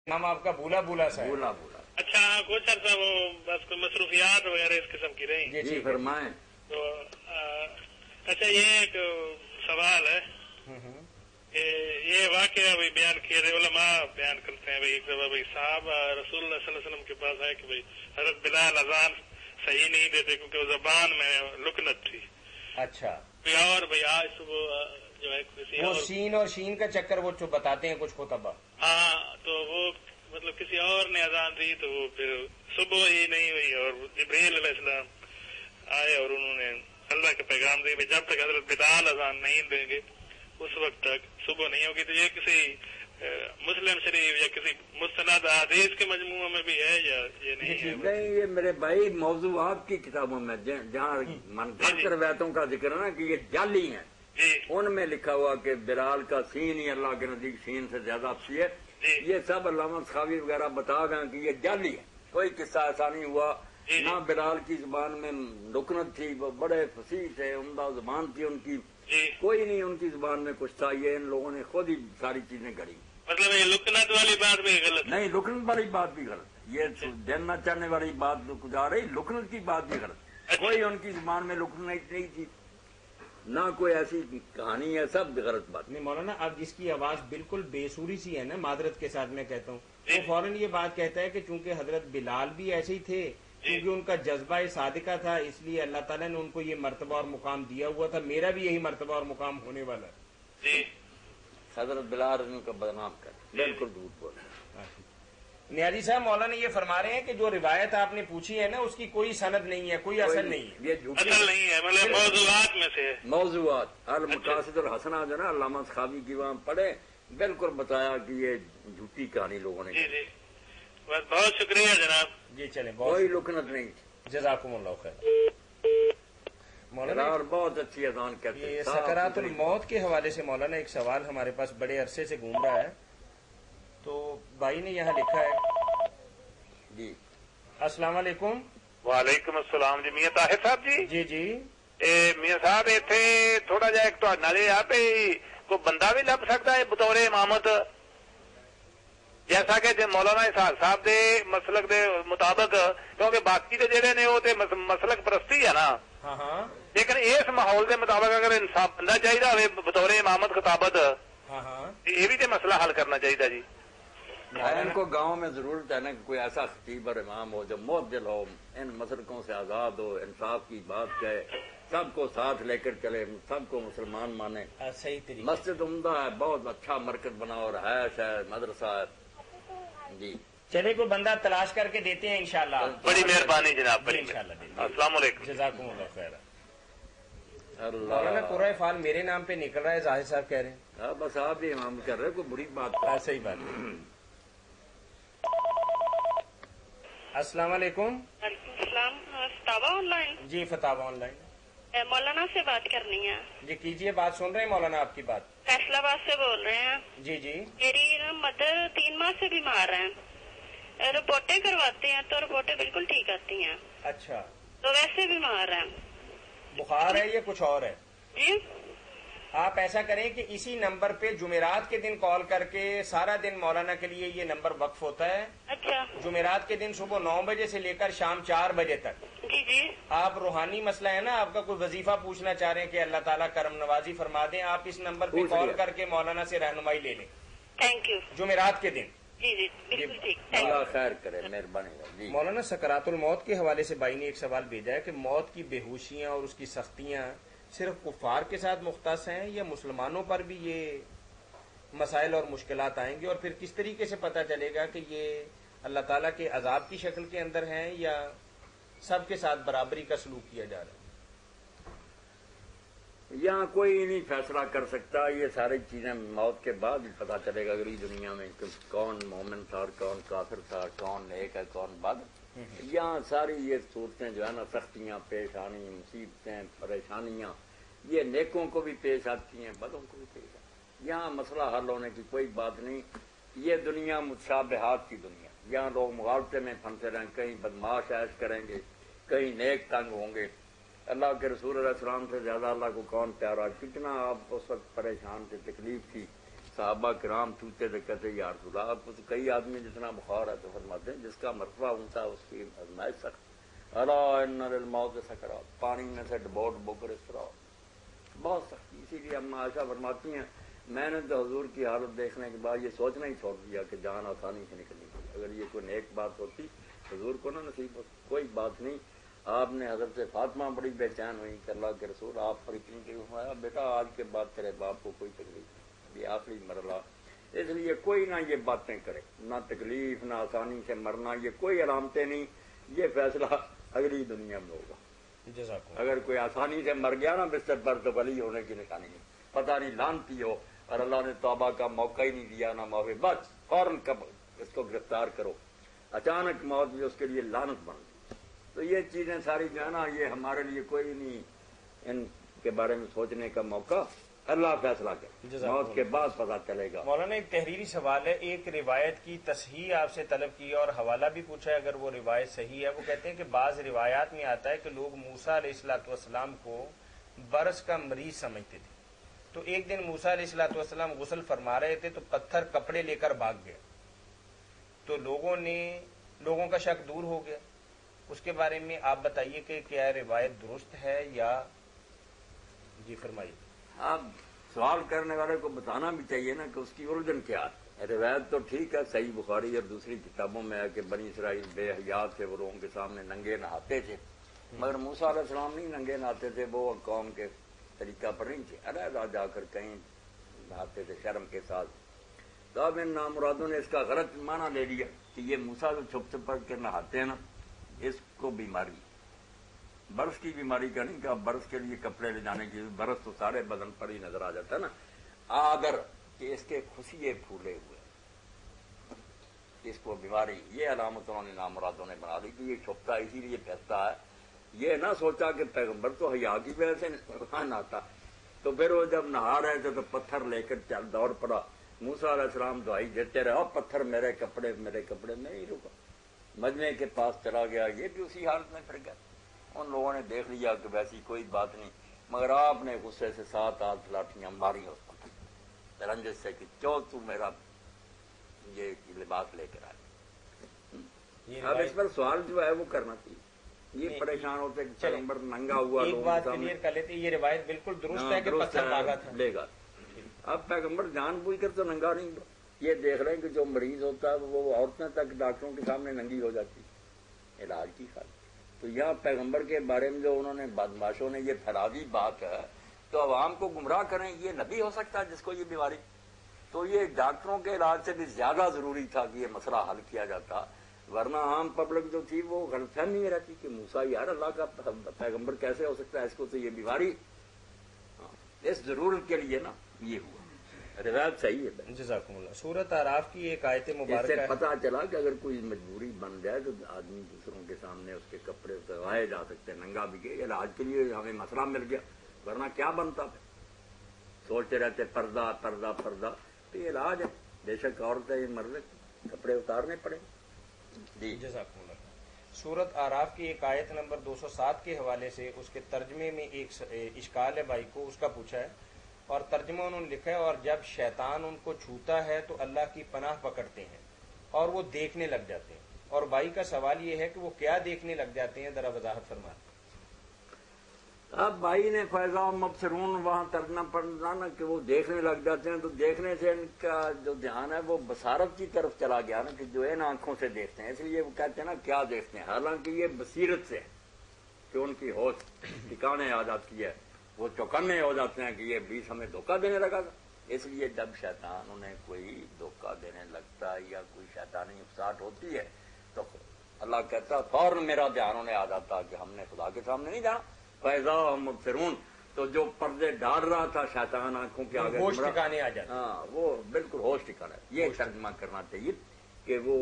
नाम आपका भूला भूला सा है। भूला भूला। अच्छा कोचर साहब, वो बस कोई मसरूफियात वगैरह इस किस्म की रही। जी फरमाएं। तो अच्छा ये एक सवाल है कि ये वाकया भाई बयान किए थे, उलमा बयान करते हैं भाई एक दफा भाई साहब रसूलुल्लाह सल्लल्लाहु अलैहि वसल्लम के पास आए कि भाई हजरत बिलाल अजान सही नहीं देते क्योंकि वो जबान में लुकनत थी। अच्छा। और भाई आज सुबह जो है किसी वो सीन और शीन का चक्कर वो जो बताते हैं कुछ खुतबा। हाँ, तो वो मतलब किसी और ने अजान दी तो वो फिर सुबह ही नहीं हुई और जिब्रील अलैहिस्सलाम आए और उन्होंने अल्लाह के पैगाम दिए जब तक हजरत बिलाल अजान नहीं देंगे उस वक्त तक सुबह नहीं होगी। तो ये किसी मुस्लिम शरीफ या किसी मुस्तनद हदीस के मजमूओं में भी है या ये नहीं है? नहीं, ये मेरे भाई मौजूआत की किताबों में जहाँ मनगढ़ंत रवायतों का जिक्र है ना कि ये जाली हैं, उनमें लिखा हुआ कि बिलाल का सीन ही अल्लाह के नजदीक सीन से ज्यादा अच्छी है। ये सब अल्लामा सखावी वगैरह बता गए कि ये जाली है, कोई किस्सा ऐसा नहीं हुआ। ना बिलाल की जुबान में लुकनत थी, वो बड़े फसीह थे, उम्दा जुबान थी उनकी, कोई नहीं उनकी जुबान में कुछ था। ये इन लोगों ने खुद ही सारी चीजें गढ़ी। मतलब ये लुकनत वाली बात भी गलत नहीं, लुकनत वाली बात भी गलत है। ये देना चाहने वाली बात जा रही, लुकनत की बात भी गलत। कोई उनकी जुबान में लुकनत नहीं थी, ना कोई ऐसी कहानी है, सब गलत बात। नहीं मौलाना, अब जिसकी आवाज बिल्कुल बेसुरी सी है ना, मादरत के साथ मैं कहता हूँ, वो फौरन ये बात कहता है कि चूंकि हजरत बिलाल भी ऐसे ही थे, क्योंकि उनका जज्बा सादिका था, इसलिए अल्लाह ताला ने उनको ये मर्तबा और मुकाम दिया हुआ था। मेरा भी यही मर्तबा और मुकाम होने वाला है। हजरत बिलाल उनका बदनाम कर, बिल्कुल झूठ बोल। नियाजी साहब, मौलाना ये फरमा रहे हैं कि जो रिवायत आपने पूछी है ना, उसकी कोई सनद नहीं है, कोई असल नहीं है, ये झूठी असल नहीं है, मतलब मौजूआत में से मौजूआत। अल मकासिद और हसना जो ना अल्लामा सखावी की वहाँ पढ़े, बिल्कुल बताया कि ये झूठी कहानी लोगों ने। जी बस बहुत शुक्रिया जनाब। जी चले, कोई लुकनत नहीं। जज़ाकुमुल्लाह खैर। मौलाना और बहुत अच्छी अजान कहते हैं। ये सकरातुल मौत के हवाले से मौलाना एक सवाल हमारे पास बड़े अरसे से घूम रहा है, तो भाई ने यहाँ लिखा है जी। अस्सलाम वालेकुम। वालेकुम अस्सलाम जी। मियां ताहिर साहब जी। जी जी। मियां साहब इत्थे थोड़ा जिहा एक तुहाडे नाल आ पे कोई बंदा भी लभ सकदा है बतौर इमामत, जैसा कि मौलाना इसहाक साहब दे मसलक दे मुताबिक, क्योंकि बाकी तो जेडे ने वो मसलक परस्ती है ना। हाँ हाँ। लेकिन इस माहौल के मुताबिक अगर इंसाफ बंदा चाहिए हो बतौर इमामत खिताबत, हाँ हाँ, ये भी तो मसला हल करना चाहिए जी। इनको गांव में जरूरत है ना कि कोई ऐसा खतीब और इमाम हो जो मुअद्दिल हो, इन मसलकों से आजाद हो, इंसाफ की बात कहे, सबको साथ लेकर चले, सबको मुसलमान माने। सही तरीके। मस्जिद उम्दा है, बहुत अच्छा मरकज बना और है मदरसा है जी। चले कोई बंदा तलाश करके देते हैं इंशाल्लाह। बड़ी मेहरबानी जनाब, बड़ी इंशाल्लाह। अस्सलाम वालेकुम। जज़ाकुमुल्लाह खैर। अल्लाह पूरा फाल मेरे नाम पे निकल रहा है, जाहिर साहब कह रहे हैं। बस आप भी इमाम कर रहे, कोई बुरी बात। सही बात है। अस्सलाम वालेकुम। फतावा ऑनलाइन। जी फतावा ऑनलाइन। मौलाना से बात करनी है। जी कीजिए, बात सुन रहे हैं मौलाना आपकी बात। फैसलाबाद से बोल रहे हैं। जी जी। मेरी ना मदर 3 माह से बीमार हैं, रिपोर्टें करवाते हैं तो रिपोर्टें बिल्कुल ठीक आती हैं। अच्छा। तो वैसे बीमार हैं। बुखार है या कुछ और है? जी। आप ऐसा करें कि इसी नंबर पे जुमेरात के दिन कॉल करके, सारा दिन मौलाना के लिए ये नंबर वक्फ होता है। अच्छा। जुमेरात के दिन सुबह 9 बजे से लेकर शाम 4 बजे तक। जी जी। आप रूहानी मसला है ना, आपका कोई वजीफा पूछना चाह रहे हैं कि अल्लाह ताला करम नवाजी फरमा दें, आप इस नंबर पे कॉल करके मौलाना से रहनुमाई ले लें। Thank you. जुमेरात के दिन। जी जी बिल्कुल ठीक। अल्लाह खैर करे, मेहरबानी। मौलाना सकरातुल मौत के हवाले से भाई ने एक सवाल भेजा है कि मौत की बेहोशियां और उसकी सख्तियां सिर्फ कुफार के साथ मुख्तस हैं या मुसलमानों पर भी ये मसाइल और मुश्किलात आएंगे, और फिर किस तरीके से पता चलेगा कि ये अल्लाह ताला के अजाब की शक्ल के अंदर हैं या सबके साथ बराबरी का सलूक किया जा रहा है? यहाँ कोई नहीं फैसला कर सकता, ये सारी चीजें मौत के बाद ही पता चलेगा अगली दुनिया में कि कौन मोमिन था और कौन काफिर था, कौन नेक है कौन बद। यहाँ सारी ये सूरतें जो है ना, सख्तियाँ पेश आनी, मुसीबतें परेशानियाँ, ये नेकों को भी पेश आती हैं, बदों को भी पेश आती हैं। यहाँ मसला हल होने की कोई बात नहीं। ये दुनिया मुशाबहात की दुनिया, यहाँ लोग मुगालते में फंसे रहें, कहीं बदमाश ऐश करेंगे, कहीं नेक तंग होंगे। अल्लाह के रसूल अलैहि सलाम से ज्यादा अल्लाह को कौन प्यारा, कितना आप उस वक्त परेशान थे, तकलीफ थी, صحابہ کرام چھوتے تھے، کہتے یا رسول اللہ، آپ کو تو کئی آدمی جتنا بخار ہے تو فرماتے ہیں جس کا مرتبہ اونچا اس کی آزمائش سخت، الا ان للموت سکرات، پانی میں سے ڈبو ڈبو کر اس طرح بہت سختی. اسی لیے اما عائشہ فرماتی ہیں میں نے تو حضور کی حالت دیکھنے کے بعد یہ سوچنا ہی چھوڑ دیا کہ جان آسانی سے نکلنی چاہیے. اگر یہ کوئی نیک بات ہوتی حضور کو نہ نصیب ہوتی. کوئی بات نہیں. آپ نے حضرت فاطمہ بڑی بے چین ہوئی کہ اللہ کے رسول آپ پر اتنی تکلیف ہوا، بیٹا آج کے بعد تیرے باپ کو کوئی تکلیف نہیں، یہ آخری مرحلہ. اس لیے کوئی نہ یہ باتیں کرے، نہ تکلیف نہ آسانی سے مرنا، یہ کوئی علامتیں نہیں. یہ فیصلہ اگلی دنیا میں ہوگا. اگر کوئی آسانی سے مر گیا نا بستر پر تو ولی ہونے کی نشانی نہیں. پتہ نہیں لعنتی ہو اور اللہ نے توبہ کا موقع ہی نہیں دیا نہ معافی، بس فوراً اس کو گرفتار کرو. اچانک موت بھی اس کے لیے لعنت بن گئی. تو یہ چیزیں ساری جو ہے نا یہ ہمارے لیے کوئی نہیں ان کے بارے میں سوچنے کا موقع. اللہ فیصلہ کرے، موت کے بعد پتہ چلے گا. مولانا ایک تحریری سوال ہے، ایک روایت کی تصحیح آپ سے طلب کی اور حوالہ بھی پوچھا ہے اگر وہ روایت صحیح ہے. وہ کہتے ہیں کہ بعض روایات میں آتا ہے کہ لوگ موسیٰ علیہ الصلوۃ والسلام کو برص کا مریض سمجھتے تھے. تو ایک دن موسیٰ علیہ الصلوۃ والسلام غسل فرما رہے تھے تو پتھر کپڑے لے کر بھاگ گیا، تو لوگوں کا شک دور ہو گیا. اس کے بارے میں آپ بتائیے کہ کیا روایت درست ہے یا جی فرمائیے. اب سوال کرنے والے کو بتانا بھی چاہیے نا کہ اس کی اوریجن کیا ہے. روایت تو ٹھیک ہے، صحیح بخاری اور دوسری کتابوں میں ہے کہ بنی اسرائیل بے حیا تھے، وہ لوگوں کے سامنے ننگے نہاتے تھے. مگر موسیٰ علیہ السلام نہیں ننگے نہاتے تھے، وہ قوم کے طریقہ پر نہیں تھے، علیحدہ جا کر کہیں نہاتے تھے شرم کے ساتھ. تو اب ان نامرادوں نے اس کا غلط معنی لے لیا کہ یہ موسیٰ جو چھپ چھپ کر نہاتے ہیں نا اس کو بیماری، برس کی بیماری کا نہیں. کہ برس کے لیے کپڑے لے جانے کی، برس تو سارے بدن پر ہی نظر آ جاتا ہے نا. اگر کہ اس کے خوشیے پھولے ہوئے اس کو بیماری، یہ علامتوں نے نامرادوں نے بنا دی کہ یہ چھپتا ہے اسی لیے پھیلتا ہے. یہ نہ سوچا کہ پیغمبر تو حیا کی وجہ سے نہاتا، تو پھر وہ جب نہا رہے تھے تو پتھر لے کر چل دوڑ پڑا. موسیٰ علیہ السلام دعائی دیتے رہے، پتھر میرے کپڑے میں نہیں رکا. مجمع کے پاس چلا گیا، یہ بھی اسی حالت میں پھر گیا. ان لوگوں نے دیکھ لیا کہ ویسی کوئی بات نہیں، مگر آپ نے غصے سے 7 8 لاٹیاں ماری اس کو رنجش سے کہ کیوں تو میرا یہ لباس لے کر آئے. اب اس پر سوال جو ہے وہ کرنا چاہیے. یہ پریشان ہوتے کہ پیغمبر ننگا ہوا. ایک بات کلیئر کر لیتے، یہ روایت بالکل درست ہے کہ پتھر بھاگا تھا لے گا. اب پیغمبر جان بوجھ کر تو ننگا نہیں ہوا. یہ دیکھ رہے ہیں کہ جو مریض ہوتا ہے وہ عورتیں تک ڈاکٹروں کے سامنے ننگی ہو جاتی علاج کی خاطر. تو یہاں پیغمبر کے بارے میں جو انہوں نے بدماشوں نے یہ پھیلا دی بات ہے تو عوام کو گمراہ کریں، یہ نبی ہو سکتا ہے جس کو یہ بیماری. تو یہ ڈاکٹروں کے علاج سے بھی زیادہ ضروری تھا کہ یہ مسئلہ حل کیا جاتا، ورنہ عام پبلک جو تھی وہ غلط فہمی میں رہتی کہ موسیٰ یار اللہ کا پیغمبر کیسے ہو سکتا ہے، اس کو تو یہ بیماری. اس ضرورت کے لیے نا یہ ہوا. روایت صحیح ہے. جزاکم اللہ. سورۃ اعراف کی ایک آیت مبارکہ اس سے پتہ چلا کہ اگر کوئی مجبوری بن جائے تو آدمی دوسروں کے سامنے اس کے کپڑے اتروائے جا سکتے ہیں، ننگا بھی گئے. علاج کے لیے ہمیں مسئلہ مل گیا، ورنہ کیا بنتا. سوچتے رہتے پردہ پردہ پردہ. تو یہ علاج ہے. بے شک عورتیں مرد کپڑے اتارنے پڑے. جی جزاکم اللہ. سورۃ اعراف کی ایک آیت نمبر 207 کے حوالے سے اس کے ترجمے میں ایک اشکال ہے، بھائی کو اس کا پوچھا ہے اور ترجمہ انہوں نے لکھا ہے، اور جب شیطان ان کو چھوتا ہے تو اللہ کی پناہ پکڑتے ہیں اور وہ دیکھنے لگ جاتے ہیں. اور بھائی کا سوال یہ ہے کہ وہ کیا دیکھنے لگ جاتے ہیں، ذرا وضاحت فرمائیں. اب بھائی نے فیضا مبصرون وہاں ترجمہ پڑھنا نا کہ وہ دیکھنے لگ جاتے ہیں، تو دیکھنے سے ان کا جو دھیان ہے وہ بصارت کی طرف چلا گیا نا کہ جو ان آنکھوں سے دیکھتے ہیں. اس لیے وہ کہتے ہیں نا کیا دیکھتے ہیں، حالانکہ یہ بصیرت سے کہ ان کی ہوش ٹھکانے آ جاتی ہے، وہ چوکنے ہو جاتے ہیں کہ یہ ابلیس ہمیں دھوکہ دینے لگا تھا. اس لیے جب شیطان انہیں کوئی دھوکہ دینے لگتا ہے یا کوئی شیطانی افساٹ ہوتی ہے تو اللہ کہتا فوراً میرا دھیان انہیں آ جاتا کہ ہم نے خدا کے سامنے نہیں جانا. فیضا مبصرون، تو جو پردے ڈال رہا تھا شیطان آنکھوں کے آگے ہوش ٹھکانے آ جاتا. ہاں وہ بالکل ہوش ٹھکانا. یہ ترجمہ کرنا چاہیے کہ وہ